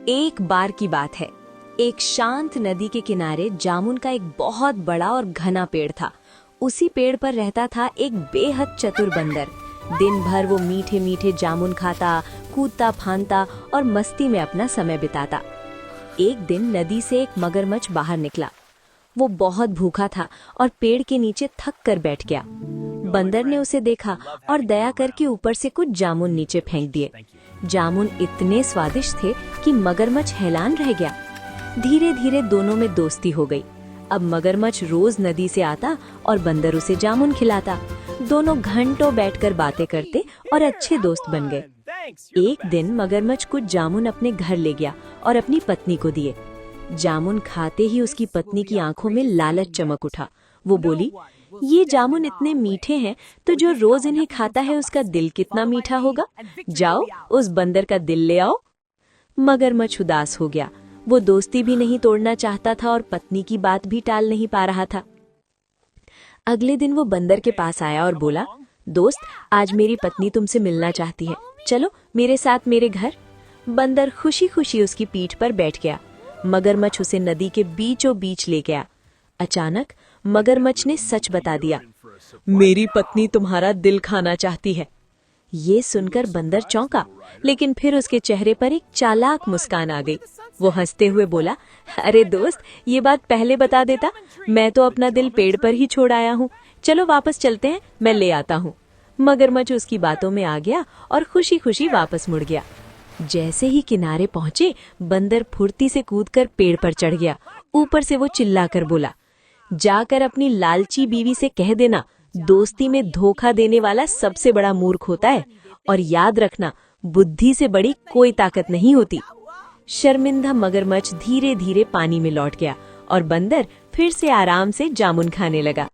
एक बार की बात है। एक शांत नदी के किनारे जामुन का एक बहुत बड़ा और घना पेड़ था। उसी पेड़ पर रहता था एक बेहद चतुर बंदर। दिन भर वो मीठे मीठे जामुन खाता, कूदता फांदता और मस्ती में अपना समय बिताता। एक दिन नदी से एक मगरमच्छ बाहर निकला। वो बहुत भूखा था और पेड़ के नीचे थक कर बैठ गया। बंदर ने उसे देखा और दया करके ऊपर से कुछ जामुन नीचे फेंक दिए। जामुन इतने स्वादिष्ट थे कि मगरमच्छ हैरान रह गया। धीरे धीरे दोनों में दोस्ती हो गई। अब मगरमच्छ रोज नदी से आता और बंदर उसे जामुन खिलाता। दोनों घंटों बैठकर बातें करते और अच्छे दोस्त बन गए। एक दिन मगरमच्छ कुछ जामुन अपने घर ले गया और अपनी पत्नी को दिए। जामुन खाते ही उसकी पत्नी की आंखों में लालच चमक उठा। वो बोली, ये जामुन इतने मीठे हैं तो जो रोज इन्हें खाता है उसका दिल कितना मीठा होगा। जाओ उस बंदर का दिल ले आओ। मगरमच्छ उदास हो गया। वो दोस्ती भी नहीं तोड़ना चाहता था और पत्नी की बात भी टाल नहीं पा रहा था। अगले दिन वो बंदर के पास आया और बोला, दोस्त, आज मेरी पत्नी तुमसे मिलना चाहती है, चलो मेरे साथ मेरे घर। बंदर खुशी खुशी उसकी पीठ पर बैठ गया। मगरमच्छ उसे नदी के बीचों बीच ले गया। अचानक मगरमच्छ ने सच बता दिया, मेरी पत्नी तुम्हारा दिल खाना चाहती है। ये सुनकर बंदर चौंका, लेकिन फिर उसके चेहरे पर एक चालाक मुस्कान आ गई। वो हंसते हुए बोला, अरे दोस्त, ये बात पहले बता देता, मैं तो अपना दिल पेड़ पर ही छोड़ आया हूँ। चलो वापस चलते हैं, मैं ले आता हूँ। मगरमच्छ उसकी बातों में आ गया और खुशी खुशी वापस मुड़ गया। जैसे ही किनारे पहुंचे, बंदर फुर्ती से कूदकर पेड़ पर चढ़ गया। ऊपर से वो चिल्लाकर बोला, जाकर अपनी लालची बीवी से कह देना, दोस्ती में धोखा देने वाला सबसे बड़ा मूर्ख होता है, और याद रखना, बुद्धि से बड़ी कोई ताकत नहीं होती। शर्मिंदा मगरमच्छ धीरे धीरे पानी में लौट गया और बंदर फिर से आराम से जामुन खाने लगा।